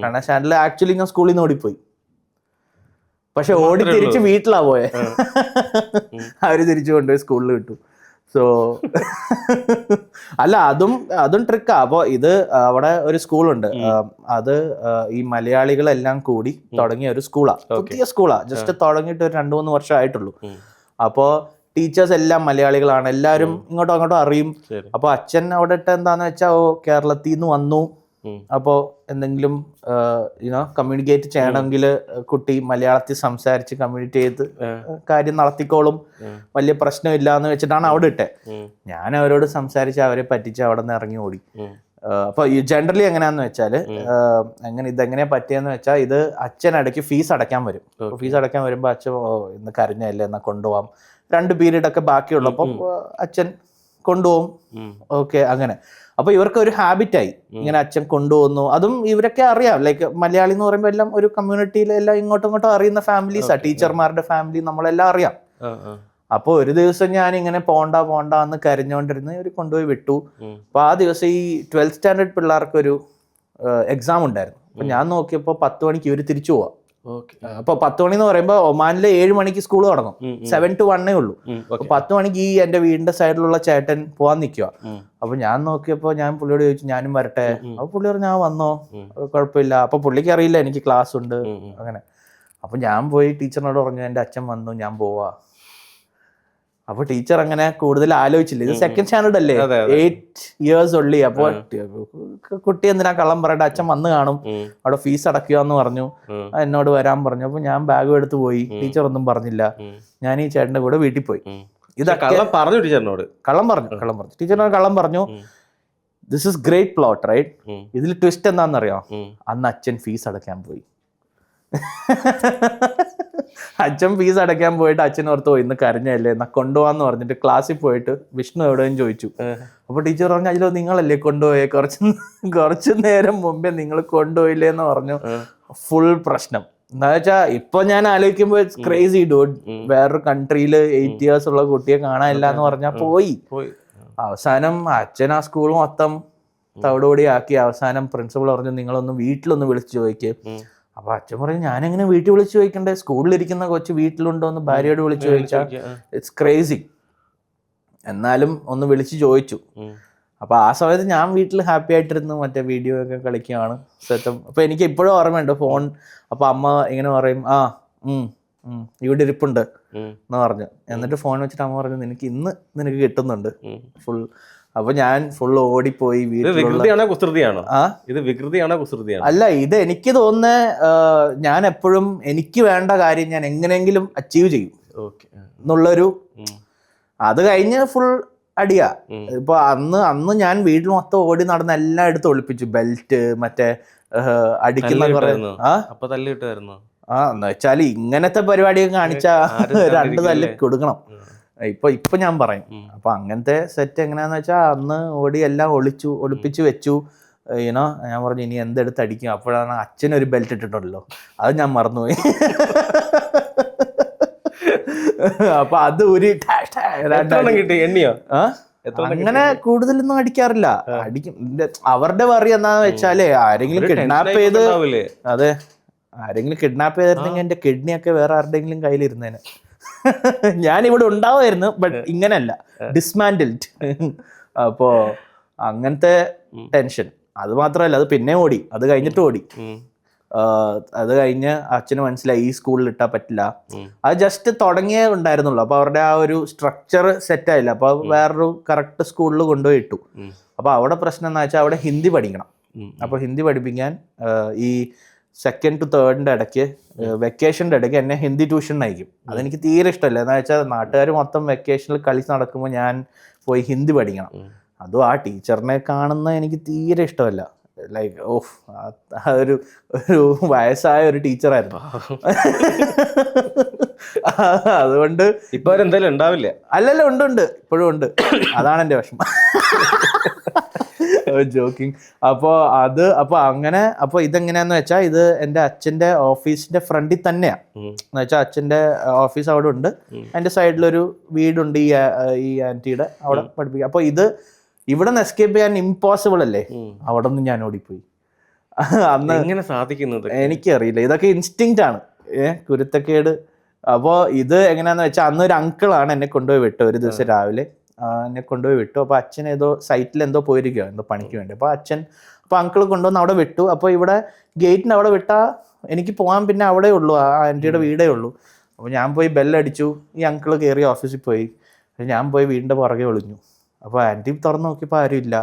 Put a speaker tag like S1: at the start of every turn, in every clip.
S1: കണ്ണ സ്റ്റാൻഡിൽ ആക്ച്വലി ഞാൻ സ്കൂളിൽ നിന്ന് ഓടിപ്പോയി. പക്ഷെ ഓടി തിരിച്ച് വീട്ടിലാ പോയെ. അവര് തിരിച്ചു കൊണ്ടുപോയി സ്കൂളിൽ വിട്ടു. സോ അല്ല, അതും ട്രിക്കാ. അപ്പൊ ഇത് അവിടെ ഒരു സ്കൂളുണ്ട്, അത് ഈ മലയാളികളെല്ലാം കൂടി തുടങ്ങിയ ഒരു സ്കൂളാ, പുതിയ സ്കൂളാ. ജസ്റ്റ് തുടങ്ങിയിട്ട് ഒരു 2-3 വർഷം ആയിട്ടുള്ളൂ. അപ്പോ ടീച്ചേഴ്സ് എല്ലാം മലയാളികളാണ്, എല്ലാവരും ഇങ്ങോട്ടും അങ്ങോട്ടും അറിയും. അപ്പൊ അച്ഛൻ അവിടെ ഇട്ട് എന്താന്ന് വെച്ചാൽ കേരളത്തിൽ നിന്ന് വന്നു, അപ്പോൾ എന്തെങ്കിലും കമ്മ്യൂണിക്കേറ്റ് ചെയ്യണമെങ്കിൽ കുട്ടി മലയാളത്തിൽ സംസാരിച്ച് കമ്മ്യൂണിക്കേറ്റ് ചെയ്ത് കാര്യം നടത്തിക്കോളും, വലിയ പ്രശ്നമില്ല എന്ന് വെച്ചിട്ടാണ് അവിടെ ഇട്ടെ. ഞാൻ അവരോട് സംസാരിച്ച് അവരെ പറ്റിച്ച് അവിടെ നിന്ന് ഇറങ്ങി ഓടി. അപ്പൊ ഈ ജനറലി എങ്ങനെയാന്ന് വെച്ചാല് ഇതെങ്ങനെയാ പറ്റിയെന്ന് വെച്ചാൽ, ഇത് അച്ഛൻ ഇടയ്ക്ക് ഫീസ് അടയ്ക്കാൻ വരും. ഫീസ് അടയ്ക്കാൻ വരുമ്പോൾ അച്ഛൻ ഇന്ന് കരഞ്ഞല്ലേ എന്നാ കൊണ്ടുപോകാം, 2 പീരീഡ് ഒക്കെ ബാക്കിയുള്ളപ്പോൾ അച്ഛൻ കൊണ്ടുപോകും. ഓക്കെ, അങ്ങനെ. അപ്പൊ ഇവർക്ക് ഒരു ഹാബിറ്റായി, ഇങ്ങനെ അച്ഛൻ കൊണ്ടുപോകുന്നു. അതും ഇവരൊക്കെ അറിയാം, ലൈക്ക് മലയാളി എന്ന് പറയുമ്പോൾ എല്ലാം ഒരു കമ്മ്യൂണിറ്റിയിൽ എല്ലാം ഇങ്ങോട്ടും ഇങ്ങോട്ടും അറിയുന്ന ഫാമിലീസാ, ടീച്ചർമാരുടെ ഫാമിലി നമ്മളെല്ലാം അറിയാം. അപ്പൊ ഒരു ദിവസം ഞാൻ ഇങ്ങനെ പോണ്ട എന്ന് കരഞ്ഞോണ്ടിരുന്ന് ഇവർ കൊണ്ടുപോയി വിട്ടു. അപ്പൊ ആ ദിവസം ഈ 12th സ്റ്റാൻഡേർഡ് പിള്ളേർക്ക് ഒരു എക്സാം ഉണ്ടായിരുന്നു. അപ്പൊ ഞാൻ നോക്കിയപ്പോ 10 മണിക്ക് ഇവര് തിരിച്ചു പോവാ. അപ്പൊ 10 മണി എന്ന് പറയുമ്പോ ഒമാനില് 7 മണിക്ക് സ്കൂൾ തുടങ്ങും, 7 to 1 ഉള്ളൂ. അപ്പൊ 10 മണിക്ക് ഈ എന്റെ വീടിന്റെ സൈഡിലുള്ള ചേട്ടൻ പോവാൻ നിൽക്കുക. അപ്പൊ ഞാൻ നോക്കിയപ്പോ ഞാൻ പുള്ളിയോട് ചോദിച്ചു, ഞാനും വരട്ടെ? അപ്പൊ പുള്ളി പറഞ്ഞു, ഞാൻ വന്നോ, കുഴപ്പമില്ല. അപ്പൊ പുള്ളിക്ക് അറിയില്ല എനിക്ക് ക്ലാസ് ഉണ്ട് അങ്ങനെ. അപ്പൊ ഞാൻ പോയി ടീച്ചറിനോട് പറഞ്ഞു, എന്റെ അച്ഛൻ വന്നു, ഞാൻ പോവാ. അപ്പൊ ടീച്ചർ അങ്ങനെ കൂടുതൽ ആലോചിച്ചില്ല, ഇത് 2nd സ്റ്റാൻഡേർഡ് അല്ലേ, 8 years ഉള്ളി. അപ്പൊ കുട്ടി എന്തിനാ കള്ളം പറയട്ടെ, അച്ഛൻ വന്ന് കാണും, അവിടെ ഫീസ് അടയ്ക്കുക എന്ന് പറഞ്ഞു, എന്നോട് വരാൻ പറഞ്ഞു. അപ്പൊ ഞാൻ ബാഗും എടുത്ത് പോയി. ടീച്ചർ ഒന്നും പറഞ്ഞില്ല. ഞാൻ ഈ ചേട്ടന്റെ കൂടെ വീട്ടിൽ പോയി. ഇതൊക്കെ
S2: പറഞ്ഞു ടീച്ചറിനോട്,
S1: കള്ളം പറഞ്ഞു ടീച്ചറിനോട് കള്ളം പറഞ്ഞു. This is great plot right. ഇതിൽ ട്വിസ്റ്റ് എന്താണെന്നറിയോ, അന്ന് അച്ഛൻ ഫീസ് അടയ്ക്കാൻ പോയി. അച്ഛൻ ഫീസ് അടയ്ക്കാൻ പോയിട്ട് അച്ഛൻ ഓർത്ത് പോയി, ഇന്ന് കരഞ്ഞല്ലേ എന്നാ കൊണ്ടുപോകാന്ന് പറഞ്ഞിട്ട് ക്ലാസ്സിൽ പോയിട്ട് വിഷ്ണു എവിടെയും ചോദിച്ചു. അപ്പൊ ടീച്ചർ പറഞ്ഞു, അതിലോ നിങ്ങളല്ലേ കൊണ്ടുപോയേ, കുറച്ചു നേരം മുമ്പേ നിങ്ങൾ കൊണ്ടുപോയില്ലേ എന്ന് പറഞ്ഞു. ഫുൾ പ്രശ്നം. എന്താ വെച്ചാ ഇപ്പൊ ഞാൻ ആലോചിക്കുമ്പോ ഇറ്റ്സ് ക്രേസി ഡൂഡ്. വേറൊരു കൺട്രിയില് 8 years ഉള്ള കുട്ടിയെ കാണാനില്ല എന്ന് പറഞ്ഞാൽ പോയി. അവസാനം അച്ഛൻ ആ സ്കൂൾ മൊത്തം തവിടുപൊടി ആക്കി. അവസാനം പ്രിൻസിപ്പൾ പറഞ്ഞു, നിങ്ങളൊന്ന് വീട്ടിലൊന്ന് വിളിച്ചു ചോദിക്കും. അപ്പൊ അച്ഛൻ പറഞ്ഞു, ഞാനെങ്ങനെ വീട്ടിൽ വിളിച്ചു ചോദിക്കണ്ടേ, സ്കൂളിലിരിക്കുന്ന കൊച്ചു വീട്ടിലുണ്ടോ എന്ന് ഭാര്യയോട് വിളിച്ചു ചോദിച്ചാൽ ഇറ്റ്സ് ക്രേസി. എന്നാലും ഒന്ന് വിളിച്ചു ചോദിച്ചു. അപ്പൊ ആ സമയത്ത് ഞാൻ വീട്ടിൽ ഹാപ്പി ആയിട്ടിരുന്നു, മറ്റേ വീഡിയോ ഒക്കെ കളിക്കുകയാണ് സെറ്റപ്പ്. അപ്പൊ എനിക്ക് ഇപ്പോഴും ഓർമ്മയുണ്ട് ഫോൺ. അപ്പൊ അമ്മ ഇങ്ങനെ പറയും, ഇവിടെ ഇരിപ്പുണ്ട് എന്ന് പറഞ്ഞു. എന്നിട്ട് ഫോൺ വെച്ചിട്ട് അമ്മ പറഞ്ഞു, നിനക്ക് കിട്ടുന്നുണ്ട് ഫുൾ. അപ്പൊ ഞാൻ ഫുൾ ഓടിപ്പോയി. അല്ല, ഇത് എനിക്ക് തോന്നുന്നത് ഞാൻ എപ്പോഴും എനിക്ക് വേണ്ട കാര്യം ഞാൻ എങ്ങനെയെങ്കിലും അച്ചീവ് ചെയ്യും എന്നുള്ളൊരു. അത് കഴിഞ്ഞ് ഫുൾ അടിയാ. ഇപ്പൊ അന്ന് ഞാൻ വീട്ടിൽ മൊത്തം ഓടി നടന്ന് എല്ലാം എടുത്ത് ഒളിപ്പിച്ചു. ബെൽറ്റ്, മറ്റേ അടിക്കുന്ന കുറെ. എന്ന് വെച്ചാല് ഇങ്ങനത്തെ പരിപാടിയൊക്കെ കാണിച്ചാ 2 തല്ല് കൊടുക്കണം. ഇപ്പൊ ഞാൻ പറയും. അപ്പൊ അങ്ങനത്തെ സെറ്റ് എങ്ങനെയാന്ന് വെച്ചാൽ അന്ന് ഓടി എല്ലാം ഒളിപ്പിച്ചു വെച്ചു. ഞാൻ പറഞ്ഞു, ഇനി എന്തെടുത്ത് അടിക്കും. അപ്പോഴാണ് അച്ഛനൊരു ബെൽറ്റ് ഇട്ടിട്ടുണ്ടല്ലോ, അത് ഞാൻ മറന്നുപോയി. അപ്പൊ അത് ഒരു അങ്ങനെ കൂടുതലൊന്നും അടിക്കാറില്ല. അവരുടെ വറി എന്താന്ന് വെച്ചാല് ആരെങ്കിലും കിഡ്നാപ്പ് ചെയ്ത്, അതെ, ആരെങ്കിലും കിഡ്നാപ്പ് ചെയ്തിരുന്നെങ്കിൽ എന്റെ കിഡ്നിയൊക്കെ വേറെ ആരുടെങ്കിലും കയ്യിലിരുന്നേനെ. ഞാനിവിടെ ഉണ്ടാവുമായിരുന്നു, ബട്ട് ഇങ്ങനല്ല, ഡിസ്മാൻഡിൽഡ്. അപ്പോ അങ്ങനത്തെ ടെൻഷൻ. അത് മാത്രമല്ല, അത് പിന്നെ ഓടി, അത് കഴിഞ്ഞിട്ട് ഓടി. അത് കഴിഞ്ഞ് അച്ഛന് മനസ്സിലായി ഈ സ്കൂളിൽ ഇട്ടാൽ പറ്റില്ല. അത് ജസ്റ്റ് തുടങ്ങിയേ ഉണ്ടായിരുന്നുള്ളൂ. അപ്പൊ അവരുടെ ആ ഒരു സ്ട്രക്ചർ സെറ്റ് ആയില്ല. അപ്പൊ വേറൊരു കറക്റ്റ് സ്കൂളിൽ കൊണ്ടുപോയി ഇട്ടു. അപ്പൊ അവിടെ പ്രശ്നം എന്ന് വെച്ചാൽ അവിടെ ഹിന്ദി പഠിക്കണം. അപ്പൊ ഹിന്ദി പഠിപ്പിക്കാൻ ഈ 2nd to 3rd ഇടയ്ക്ക്, വെക്കേഷൻ്റെ ഇടയ്ക്ക് എന്നെ ഹിന്ദി ട്യൂഷൻ അയക്കും. അതെനിക്ക് തീരെ ഇഷ്ടമല്ല. എന്താ വെച്ചാൽ നാട്ടുകാർ മൊത്തം വെക്കേഷനിൽ കളിച്ച് നടക്കുമ്പോൾ ഞാൻ പോയി ഹിന്ദി പഠിക്കണം. അതും ആ ടീച്ചറിനെ കാണുന്ന എനിക്ക് തീരെ ഇഷ്ടമല്ല. ലൈക്ക് ഒരു വയസ്സായ ഒരു ടീച്ചറായിരുന്നു. അതുകൊണ്ട്
S2: ഇപ്പൊ എന്തായാലും ഉണ്ടാവില്ല.
S1: അല്ലല്ല, ഉണ്ട്, ഇപ്പോഴും ഉണ്ട്. അതാണ് എൻ്റെ വിഷമം. ജോക്കിങ്. അപ്പൊ അങ്ങനെ. അപ്പൊ ഇതെങ്ങനെയാന്ന് വെച്ചാൽ, ഇത് എൻ്റെ അച്ഛൻ്റെ ഓഫീസിന്റെ ഫ്രണ്ടിൽ തന്നെയാ. എന്ന് വെച്ചാൽ അച്ഛൻ്റെ ഓഫീസ് അവിടെ ഉണ്ട്, അതിന്റെ സൈഡിലൊരു വീടുണ്ട് ഈ ആന്റിയുടെ, അവിടെ പഠിപ്പിക്കുക. അപ്പൊ ഇവിടെ നിന്ന് എസ്കേപ്പ് ചെയ്യാൻ ഇമ്പോസിബിൾ അല്ലേ. അവിടെ നിന്ന് ഞാൻ ഓടിപ്പോയി. അന്ന്
S2: എങ്ങനെ സാധിക്കുന്നത്?
S1: എനിക്കറിയില്ല, ഇതൊക്കെ ഇൻസ്റ്റിങ്ക്റ്റ് ആണ്, കുരുത്തക്കേട്. അപ്പോൾ ഇത് എങ്ങനെയാന്ന് വെച്ചാൽ അന്ന് ഒരു അങ്കിളാണ് എന്നെ കൊണ്ടുപോയി വിട്ടു ഒരു ദിവസം രാവിലെ. എന്നെ കൊണ്ടുപോയി വിട്ടു. അപ്പോൾ അച്ഛൻ ഏതോ സൈറ്റിൽ എന്തോ പോയിരിക്കുകയോ എന്തോ പണിക്ക് വേണ്ടി. അപ്പോൾ അങ്കിൾ കൊണ്ടുവന്ന് അവിടെ വിട്ടു. അപ്പോൾ ഇവിടെ ഗേറ്റിന് അവിടെ വിട്ടാൽ എനിക്ക് പോകാൻ പിന്നെ അവിടെ ഉള്ളൂ, ആ ആൻറ്റിയുടെ വീടേ ഉള്ളൂ. അപ്പോൾ ഞാൻ പോയി ബെല്ലടിച്ചു. ഈ അങ്കിൾ കയറി ഓഫീസിൽ പോയി. ഞാൻ പോയി വീടിൻ്റെ പുറകെ ഒളിഞ്ഞു. അപ്പോൾ ആൻറ്റി തുറന്ന് നോക്കിയപ്പോൾ ആരും ഇല്ല.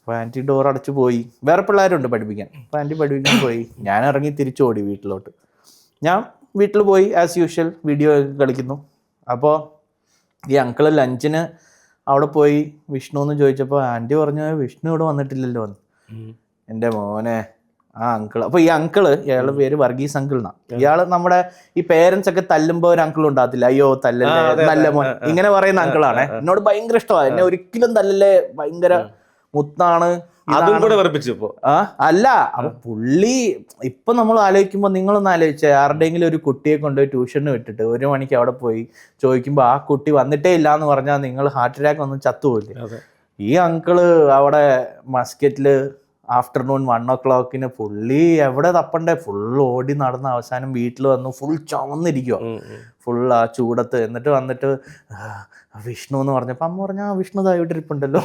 S1: അപ്പോൾ ആൻറ്റി ഡോർ അടച്ചു പോയി. വേറെ പിള്ളേരുണ്ട് പഠിപ്പിക്കാൻ. അപ്പോൾ ആൻറ്റി പഠിപ്പിക്കാൻ പോയി. ഞാൻ ഇറങ്ങി തിരിച്ചു ഓടി വീട്ടിലോട്ട്. ഞാൻ വീട്ടിൽ പോയി ആസ് യൂഷ്വൽ വീഡിയോ കളിക്കുന്നു. അപ്പോൾ ഈ അങ്കിള് ലഞ്ചിന് അവിടെ പോയി വിഷ്ണു എന്ന് ചോദിച്ചപ്പോൾ ആൻറ്റി പറഞ്ഞു വിഷ്ണു ഇവിടെ വന്നിട്ടില്ലല്ലോ എന്ന്. എൻ്റെ മോനെ, ആ അങ്കിള്. അപ്പോൾ ഈ അങ്കിള്, ഇയാളുടെ പേര് വർഗീസ് അങ്കിൾ എന്നാ. ഇയാള് നമ്മുടെ ഈ പേരൻസ് ഒക്കെ തല്ലുമ്പോൾ ഒരു അങ്കിൾ ഉണ്ടാകത്തില്ല, അയ്യോ തല്ലല്ലേ നല്ല മോൻ, ഇങ്ങനെ പറയുന്ന അങ്കിളാണ്. എന്നോട് ഭയങ്കര ഇഷ്ടമാണ്, എന്നെ ഒരിക്കലും തല്ലല്ലേ, ഭയങ്കര മുത്താണ്.
S2: അതും കൂടെ വർപ്പിച്ചപ്പോ
S1: അല്ല, അപ്പൊ പുള്ളി ഇപ്പൊ നമ്മൾ ആലോചിക്കുമ്പോ, നിങ്ങളൊന്ന് ആലോചിച്ചേ, ആരുടെയെങ്കിലും ഒരു കുട്ടിയെ കൊണ്ടുപോയി ട്യൂഷന് വിട്ടിട്ട് 1 മണിക്ക് അവിടെ പോയി ചോദിക്കുമ്പോ ആ കുട്ടി വന്നിട്ടേ ഇല്ല എന്ന് പറഞ്ഞാൽ നിങ്ങൾ ഹാർട്ട് അറ്റാക്ക് ഒന്നും ചത്തുപോയില്ലേ? ഈ അങ്കിള് അവിടെ മസ്കറ്റില് ആഫ്റ്റർനൂൺ 1 o'clock പുള്ളി എവിടെ തപ്പണ്ടേ ഫുൾ ഓടി നടന്ന് അവസാനം വീട്ടിൽ വന്നു. ഫുൾ ചുമന്നിരിക്കുക, ഫുൾ ആ ചൂടത്ത്. എന്നിട്ട് വന്നിട്ട് വിഷ്ണു എന്ന് പറഞ്ഞപ്പോ അമ്മ പറഞ്ഞ വിഷ്ണു തായിട്ടിരിപ്പുണ്ടല്ലോ.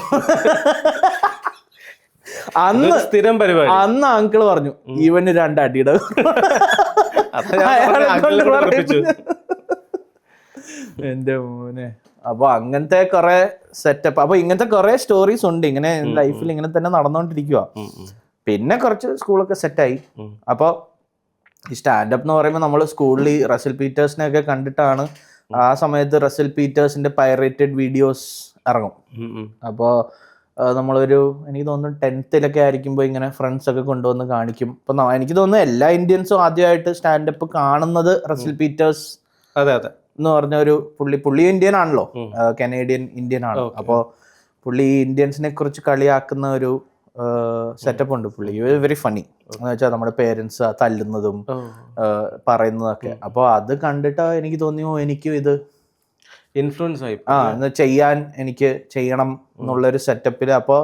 S1: അന്ന്
S2: സ്ഥിരം പരിപാടി.
S1: അന്ന് അങ്കിള് പറഞ്ഞു ഇവന് 2 അടിയുടെ. എന്റെ മോനെ. അപ്പൊ അങ്ങനത്തെ കുറെ സെറ്റപ്പ്, അപ്പൊ ഇങ്ങനത്തെ കുറെ സ്റ്റോറീസ് ഉണ്ട് ഇങ്ങനെ ലൈഫിൽ ഇങ്ങനെ തന്നെ നടന്നുകൊണ്ടിരിക്കുക. പിന്നെ കുറച്ച് സ്കൂളൊക്കെ സെറ്റായി. അപ്പൊ ഈ സ്റ്റാൻഡപ്പ് എന്ന് പറയുമ്പോൾ നമ്മൾ സ്കൂളിൽ റസൽ പീറ്റേഴ്സിനെ ഒക്കെ കണ്ടിട്ടാണ്. ആ സമയത്ത് റസൽ പീറ്റേഴ്സിന്റെ പൈറേറ്റഡ് വീഡിയോസ് ഇറങ്ങും. അപ്പോൾ നമ്മളൊരു എനിക്ക് തോന്നുന്നു 10th ആയിരിക്കുമ്പോൾ ഇങ്ങനെ ഫ്രണ്ട്സ് ഒക്കെ കൊണ്ടുവന്ന് കാണിക്കും. അപ്പൊ എനിക്ക് തോന്നുന്നു എല്ലാ ഇന്ത്യൻസും ആദ്യമായിട്ട് സ്റ്റാൻഡപ്പ് കാണുന്നത് റസൽ പീറ്റേഴ്സ് എന്ന് പറഞ്ഞ ഒരു പുള്ളി ഇന്ത്യൻ ആണല്ലോ, കനേഡിയൻ ഇന്ത്യൻ ആണ്. അപ്പോൾ പുള്ളി ഇന്ത്യൻസിനെ കുറിച്ച് കളിയാക്കുന്ന ഒരു സെറ്റപ്പ് ഉണ്ട് പുള്ളി. വെരി ഫണി എന്ന് വെച്ചാൽ നമ്മുടെ പേരൻസ് തല്ലുന്നതും പറയുന്നതൊക്കെ. അപ്പോൾ അത് കണ്ടിട്ട് എനിക്ക് തോന്നിയോ എനിക്കും ഇത്
S2: ഇൻഫ്ലുവൻസ് ആയി
S1: എനിക്ക് ചെയ്യണം എന്നുള്ളൊരു സെറ്റപ്പിൽ. അപ്പോൾ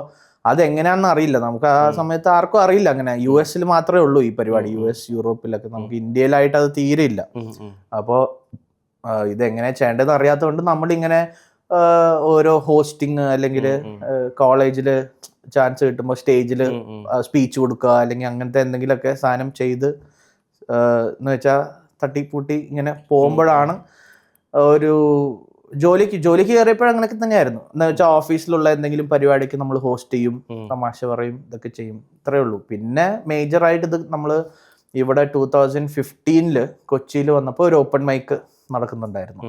S1: അതെങ്ങനെയാണെന്ന് അറിയില്ല, നമുക്ക് ആ സമയത്ത് ആർക്കും അറിയില്ല. അങ്ങനെ US മാത്രമേ ഉള്ളൂ ഈ പരിപാടി, US യൂറോപ്പിലൊക്കെ. നമുക്ക് ഇന്ത്യയിലായിട്ട് അത് തീരെ ഇല്ല. അപ്പോൾ ഇതെങ്ങനെ ചെയ്യേണ്ടതെന്ന് അറിയാത്തതുകൊണ്ട് നമ്മളിങ്ങനെ ഓരോ ഹോസ്റ്റിങ് അല്ലെങ്കിൽ കോളേജിൽ ചാൻസ് കിട്ടുമ്പോൾ സ്റ്റേജിൽ സ്പീച്ച് കൊടുക്കുക അല്ലെങ്കിൽ അങ്ങനത്തെ എന്തെങ്കിലുമൊക്കെ സാധനം ചെയ്ത് എന്ന് വെച്ചാൽ തട്ടിപ്പൂട്ടി ഇങ്ങനെ പോകുമ്പോഴാണ് ഒരു ജോലിക്ക് കയറിയപ്പോഴും അങ്ങനെയൊക്കെ തന്നെയായിരുന്നു. എന്ന് വെച്ചാൽ ഓഫീസിലുള്ള എന്തെങ്കിലും പരിപാടിക്ക് നമ്മൾ ഹോസ്റ്റ് ചെയ്യും, തമാശ പറയും, ഇതൊക്കെ ചെയ്യും, ഇത്രയേ ഉള്ളൂ. പിന്നെ മേജറായിട്ട് ഇത് നമ്മൾ ഇവിടെ 2015 കൊച്ചിയിൽ വന്നപ്പോൾ ഒരു ഓപ്പൺ മൈക്ക് നടക്കുന്നുണ്ടായിരുന്നു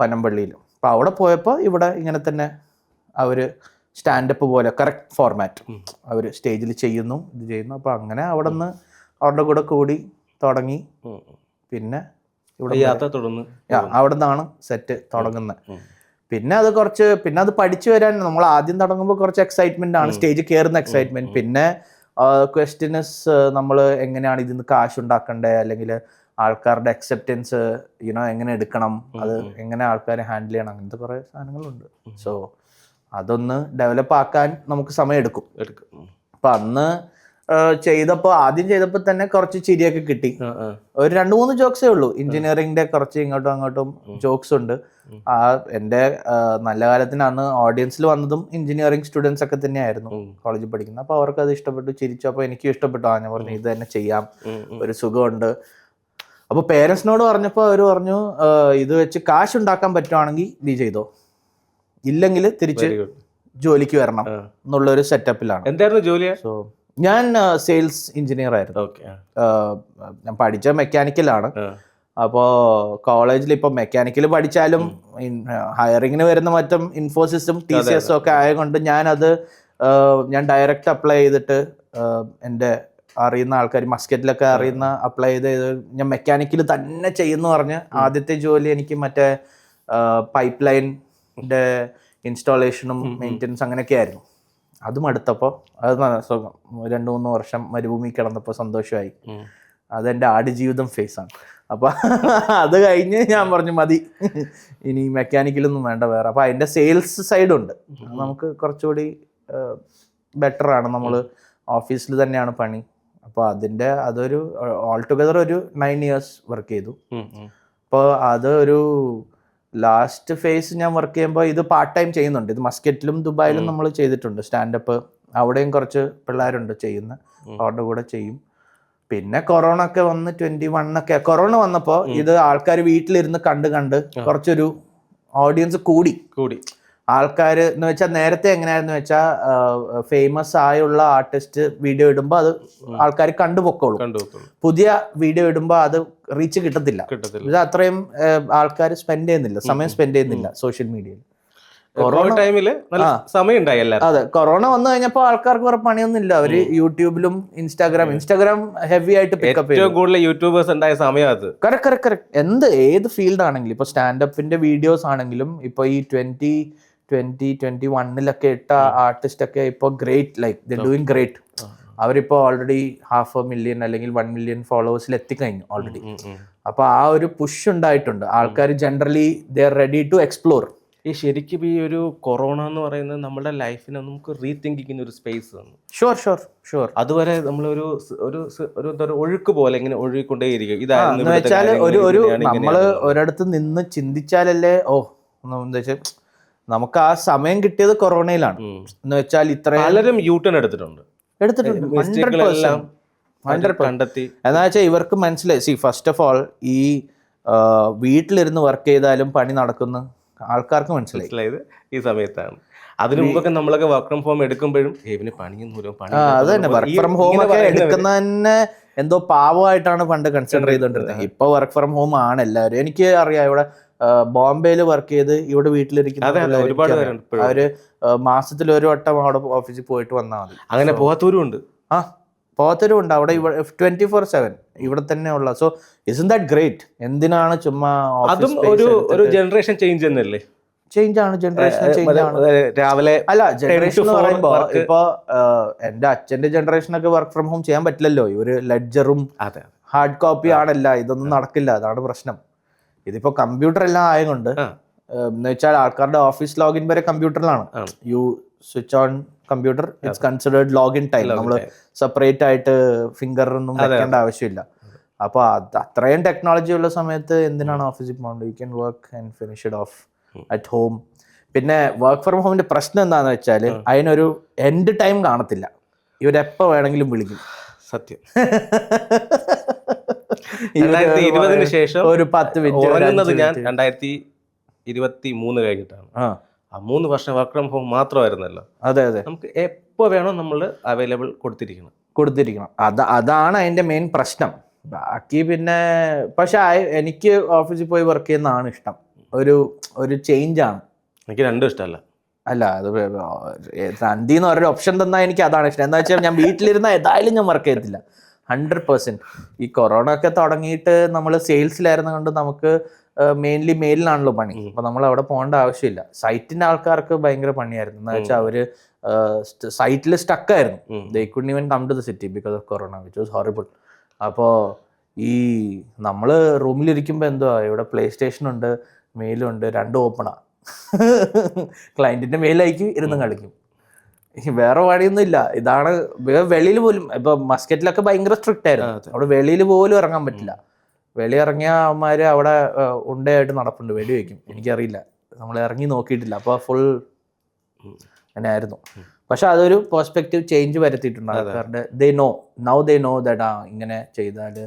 S1: പനമ്പള്ളിയിൽ. അപ്പോൾ അവിടെ പോയപ്പോൾ ഇവിടെ ഇങ്ങനെ തന്നെ അവർ സ്റ്റാൻഡപ്പ് പോലെ കറക്റ്റ് ഫോർമാറ്റ് അവർ സ്റ്റേജിൽ ചെയ്യുന്നു, ഇത് ചെയ്യുന്നു. അപ്പോൾ അങ്ങനെ അവിടെ നിന്ന് അവരുടെ കൂടെ കൂടി തുടങ്ങി. പിന്നെ ഇവിടെ
S2: യാത്ര തുടർന്ന്
S1: അവിടെ നിന്നാണ് സെറ്റ് തുടങ്ങുന്നത്. പിന്നെ അത് പഠിച്ചു വരാൻ നമ്മൾ ആദ്യം തുടങ്ങുമ്പോൾ കുറച്ച് എക്സൈറ്റ്മെന്റ് ആണ്, സ്റ്റേജിൽ കയറുന്ന എക്സൈറ്റ്മെന്റ്. പിന്നെ ക്വസ്റ്റ്യൻ ഇസ് നമ്മൾ എങ്ങനെയാണ് ഇതിൽ നിന്ന് കാശ് ഉണ്ടാക്കണ്ടേ, അല്ലെങ്കിൽ ആൾക്കാരുടെ അക്സെപ്റ്റൻസ് എങ്ങനെ എടുക്കണം, അത് എങ്ങനെ ആൾക്കാരെ ഹാൻഡിൽ ചെയ്യണം, അങ്ങനത്തെ കുറെ സാധനങ്ങളുണ്ട്. സോ അതൊന്ന് ഡെവലപ്പ് ആക്കാൻ നമുക്ക് സമയം എടുക്കും. അപ്പൊ അന്ന് ആദ്യം ചെയ്തപ്പോൾ തന്നെ കുറച്ച് ചിരിയൊക്കെ കിട്ടി. ഒരു 2-3 ജോക്സേ ഉള്ളൂ. എഞ്ചിനീയറിംഗിന്റെ കുറച്ച് ഇങ്ങോട്ടും അങ്ങോട്ടും ജോക്സ് ഉണ്ട്. എൻ്റെ നല്ല കാലത്തിന് അന്ന് ഓഡിയൻസിൽ വന്നതും എഞ്ചിനീയറിംഗ് സ്റ്റുഡൻസ് ഒക്കെ തന്നെയായിരുന്നു കോളേജിൽ പഠിക്കുന്നത്. അപ്പോൾ അവർക്ക് അത് ഇഷ്ടപ്പെട്ടു, ചിരിച്ചു. അപ്പോൾ എനിക്കും ഇഷ്ടപ്പെട്ടു. ഞാൻ പറഞ്ഞു ഇത് തന്നെ ചെയ്യാം, ഒരു സുഖമുണ്ട്. അപ്പോൾ പേരൻസിനോട് പറഞ്ഞപ്പോൾ അവർ പറഞ്ഞു ഇത് വെച്ച് കാശ് ഉണ്ടാക്കാൻ പറ്റുവാണെങ്കിൽ നീ ചെയ്തോ, ഇല്ലെങ്കിൽ തിരിച്ച് ജോലിക്ക് വരണം എന്നുള്ളൊരു സെറ്റപ്പിലാണ്.
S2: എന്തായിരുന്നു ജോലി?
S1: സോ ഞാൻ സെയിൽസ് എഞ്ചിനീയർ ആയിരുന്നു. ഞാൻ പഠിച്ച മെക്കാനിക്കലാണ്. അപ്പോൾ കോളേജിൽ ഇപ്പോൾ മെക്കാനിക്കൽ പഠിച്ചാലും ഹയറിങ്ങിന് വരുന്ന മറ്റും ഇൻഫോസിസും TCS ഒക്കെ ആയതുകൊണ്ട് ഞാൻ ഡയറക്റ്റ് അപ്ലൈ ചെയ്തിട്ട് എൻ്റെ അറിയുന്ന ആൾക്കാർ മസ്കറ്റിലൊക്കെ അറിയുന്ന അപ്ലൈ ചെയ്ത് ഞാൻ മെക്കാനിക്കൽ തന്നെ ചെയ്യുന്നു പറഞ്ഞ് ആദ്യത്തെ ജോലി എനിക്ക് മറ്റേ പൈപ്പ് ലൈനിൻ്റെ ഇൻസ്റ്റാളേഷനും മെയിൻ്റനൻസ് അങ്ങനെയൊക്കെ ആയിരുന്നു. അതും അടുത്തപ്പോൾ അത് 2-3 വർഷം മരുഭൂമി കിടന്നപ്പോൾ സന്തോഷമായി. അതെൻ്റെ ആടുജീവിതം ഫേസാണ്. അപ്പം അത് കഴിഞ്ഞ് ഞാൻ പറഞ്ഞു മതി, ഇനി മെക്കാനിക്കലൊന്നും വേണ്ട വേറെ. അപ്പം അതിൻ്റെ സെയിൽസ് സൈഡുണ്ട്, നമുക്ക് കുറച്ചുകൂടി ബെറ്ററാണ്. നമ്മൾ ഓഫീസിൽ തന്നെയാണ് പണി, അപ്പോൾ അതൊരു ഓൾ ടുഗദർ ഒരു 9 years വർക്ക് ചെയ്തു. അപ്പോൾ അത് ഒരു ലാസ്റ്റ് ഫേസ് ഞാൻ വർക്ക് ചെയ്യുമ്പോൾ ഇത് പാർട്ട് ടൈം ചെയ്യുന്നുണ്ട്. ഇത് മസ്കറ്റിലും ദുബായിലും നമ്മൾ ചെയ്തിട്ടുണ്ട് സ്റ്റാൻഡപ്പ്. അവിടെയും കുറച്ച് പിള്ളേരുണ്ട് ചെയ്യുന്ന, അവരുടെ കൂടെ ചെയ്യും. പിന്നെ കൊറോണ ഒക്കെ വന്ന് 21 കൊറോണ വന്നപ്പോൾ ഇത് ആൾക്കാർ വീട്ടിലിരുന്ന് കണ്ട് കുറച്ചൊരു ഓഡിയൻസ് കൂടി ആൾക്കാർ എന്ന് വെച്ചാൽ നേരത്തെ എങ്ങനെയായിരുന്നു വെച്ചാൽ ഫേമസ് ആയുള്ള ആർട്ടിസ്റ്റ് വീഡിയോ ഇടുമ്പോൾ അത് ആൾക്കാർ കണ്ടുപൊക്കോളൂ. പുതിയ വീഡിയോ ഇടുമ്പോൾ അത് റീച്ച് കിട്ടത്തില്ല. ഇത് അത്രയും ആൾക്കാർ സ്പെൻഡ് ചെയ്യുന്നില്ല, സമയം സ്പെൻഡ് ചെയ്യുന്നില്ല സോഷ്യൽ മീഡിയയിൽ.
S2: കൊറോണ ടൈമില് സമയം ഉണ്ടായി.
S1: അതെ, കൊറോണ വന്നു കഴിഞ്ഞപ്പോൾ ആൾക്കാർക്ക് വേറെ പണിയൊന്നും ഇല്ല. അവര് യൂട്യൂബിലും ഇൻസ്റ്റാഗ്രാം ഹെവി ആയിട്ട് പിക്കപ്പ് ചെയ്യും.
S2: കൂടുതൽ യൂട്യൂബേഴ്സ് ഉണ്ടായ സമയം അത്.
S1: കറക്റ്റ്. ഏത് ഫീൽഡ് ആണെങ്കിലും, ഇപ്പൊ സ്റ്റാൻഡപ്പിന്റെ വീഡിയോസ് ആണെങ്കിലും, ഇപ്പൊ ഈ 2021 ഇട്ട ആർട്ടിസ്റ്റ് ഒക്കെ ഇപ്പൊ great, like the doing great. അവരിപ്പോ ഓൾറെഡി 500,000 അല്ലെങ്കിൽ 1 million ഫോളോവേഴ്സിൽ എത്തിക്കഴിഞ്ഞു ഓൾറെഡി. അപ്പൊ ആ ഒരു പുഷ് ഉണ്ടായിട്ടുണ്ട്. ആൾക്കാർ generally they are ready to explore.
S2: ഈ ശരിക്കും ഈ ഒരു കൊറോണ എന്ന് പറയുന്നത് നമ്മുടെ ലൈഫിനെ നമുക്ക് റീതിങ്കിക്കുന്ന ഒരു സ്പേസ് തന്നു.
S1: ഷുവർ.
S2: അതുവരെ നമ്മളൊരു ഒഴുക്ക് പോലെ ഇങ്ങനെ ഒഴുകിക്കൊണ്ടേയിരിക്കും.
S1: എന്ന് വെച്ചാൽ ഒരു നമ്മള് ഒരിടത്ത് നിന്ന് ചിന്തിച്ചാലല്ലേ എന്താ വെച്ചാൽ നമുക്ക് ആ സമയം കിട്ടിയത് കൊറോണയിലാണ്. എന്ന് വെച്ചാൽ
S2: പലരും യൂട്ടേൺ എടുത്തിട്ടുണ്ട്.
S1: 100% എന്താ വെച്ചാൽ ഇവർക്ക് മനസ്സിലായി. ഫസ്റ്റ് ഓഫ് ഓൾ ഈ വീട്ടിലിരുന്ന് വർക്ക് ചെയ്താലും പണി നടക്കുന്ന ആൾക്കാർക്ക് മനസ്സിലായത്
S2: ഈ സമയത്താണ്. അതിനു മുമ്പൊക്കെ നമ്മളൊക്കെ വർക്ക് ഫ്രം ഹോം എടുക്കുമ്പോഴും പണിയൊന്നും.
S1: അത് തന്നെ, വർക്ക് ഫ്രം ഹോം ഒക്കെ എടുക്കുന്ന തന്നെ എന്തോ പാവമായിട്ടാണ് പണ്ട് കൺസിഡർ ചെയ്തോണ്ടിരുന്നത്. ഇപ്പൊ വർക്ക് ഫ്രം ഹോം ആണ് എല്ലാവരും. എനിക്ക് അറിയാം, ഇവിടെ ബോംബെയിൽ വർക്ക് ചെയ്ത് ഇവിടെ വീട്ടിലിരിക്കുന്ന അവര് മാസത്തിൽ ഒരു വട്ടം അവിടെ ഓഫീസിൽ പോയിട്ട് വന്നാൽ മതി.
S2: അങ്ങനെ പോകാത്തവരും ഉണ്ട്.
S1: പോകാത്തവരും അവിടെ 24/7 ഇവിടെ തന്നെ ഉള്ള. So isn't that great? എന്തിനാണ് ചുമ്മാ?
S2: അതും ഒരു ജനറേഷൻ ചേഞ്ച് തന്നെയല്ലേ? രാവിലെ
S1: അല്ല, ജനറേഷൻ എന്ന് പറയുമ്പോ ഇപ്പൊ എന്റെ അച്ഛന്റെ ജനറേഷനൊക്കെ വർക്ക് ഫ്രം ഹോം ചെയ്യാൻ പറ്റില്ലല്ലോ. ഇവര് ലെഡ്ജറും ഹാർഡ് കോപ്പി ആണല്ല, ഇതൊന്നും നടക്കില്ല. അതാണ് പ്രശ്നം. ഇതിപ്പോ കമ്പ്യൂട്ടർ എല്ലാം ആയതുകൊണ്ട് എന്ന് വെച്ചാൽ ആൾക്കാരുടെ ഓഫീസ് ലോഗിൻ വരെ കമ്പ്യൂട്ടറിലാണ്. You switch on computer, it's considered login time. നമ്മൾ സെപ്പറേറ്റ് ആയിട്ട് ഫിംഗറൊന്നും വെക്കേണ്ട ആവശ്യമില്ല. അപ്പൊ അത്രയും ടെക്നോളജി ഉള്ള സമയത്ത് എന്തിനാണ് ഓഫീസിൽ പോകേണ്ടത്? You can work and finish it off at home. പിന്നെ വർക്ക് ഫ്രം ഹോമിന്റെ പ്രശ്നം എന്താണെന്ന് വെച്ചാൽ അതിനൊരു എൻഡ് ടൈം കാണത്തില്ല. ഇവരെപ്പോ വേണമെങ്കിലും വിളിക്കും.
S2: സത്യം. 2020 ശേഷം
S1: ഒരു 10 മിനിറ്റ്
S2: ഉറങ്ങുന്നത് ഞാൻ 2023 കഴിഞ്ഞിട്ടാണ്. ആ 3 വർഷം വർക്ക് ഫ്രം ഹോം മാത്രമായിരുന്നല്ലോ.
S1: അതെ.
S2: നമുക്ക് എപ്പോ വേണോ നമ്മൾ അവൈലബിൾ കൊടുത്തിരിക്കണം.
S1: അതാണ് അതിന്റെ മെയിൻ പ്രശ്നം. ബാക്കി പിന്നെ പക്ഷെ എനിക്ക് ഓഫീസിൽ പോയി വർക്ക് ചെയ്യുന്നതാണ് ഇഷ്ടം. ഒരു ചേഞ്ച് ആണ്.
S2: എനിക്ക് രണ്ടും ഇഷ്ടമല്ല.
S1: അല്ല, അത് രണ്ടീന്ന് ഒരു ഓപ്ഷൻ തന്നാൽ എനിക്ക് അതാണ് ഇഷ്ടം. എന്താ വെച്ചാൽ ഞാൻ വീട്ടിലിരുന്ന ഏതായാലും ഞാൻ വർക്ക് ചെയ്യത്തില്ല 100%. ഈ കൊറോണ ഒക്കെ തുടങ്ങിയിട്ട് നമ്മൾ സെയിൽസിലായിരുന്ന കൊണ്ട് നമുക്ക് മെയിൻലി മെയിലിനാണല്ലോ പണി. അപ്പൊ നമ്മൾ അവിടെ പോകേണ്ട ആവശ്യമില്ല. സൈറ്റിന്റെ ആൾക്കാർക്ക് ഭയങ്കര പണിയായിരുന്നു. എന്ന് വെച്ചാൽ അവര് സൈറ്റിൽ സ്റ്റക്കായിരുന്നു. They couldn't even come to the city because of corona, which was horrible. അപ്പോൾ ഈ നമ്മള് റൂമിലിരിക്കുമ്പോൾ എന്തുവാ, ഇവിടെ പ്ലേ സ്റ്റേഷൻ ഉണ്ട്, മെയിലുണ്ട്, രണ്ടും ഓപ്പണാ. ക്ലയന്റിന്റെ മെയിലായിരിക്കും ഇരുന്ന് കളിക്കും. വേറെ വഴിയൊന്നും ഇല്ല. ഇതാണ് വെളിയിൽ പോലും. ഇപ്പൊ മസ്കറ്റിലൊക്കെ ഭയങ്കര സ്ട്രിക്റ്റ് ആയിരുന്നു. അവിടെ വെളിയിൽ പോലും ഇറങ്ങാൻ പറ്റില്ല. വെളിയിറങ്ങിയ അവന്മാര് അവിടെ ഉണ്ടയായിട്ട് നടപ്പുണ്ട്, വെടി വയ്ക്കും. എനിക്കറിയില്ല, നമ്മൾ ഇറങ്ങി നോക്കിയിട്ടില്ല. അപ്പൊ ഫുൾ അങ്ങനെ ആയിരുന്നു. പക്ഷെ അതൊരു പെർസ്പെക്റ്റീവ് ചേഞ്ച് വരുത്തിയിട്ടുണ്ട് ആൾക്കാരുടെ. ദേ നോ ദാറ്റ് ഇങ്ങനെ ചെയ്താല്.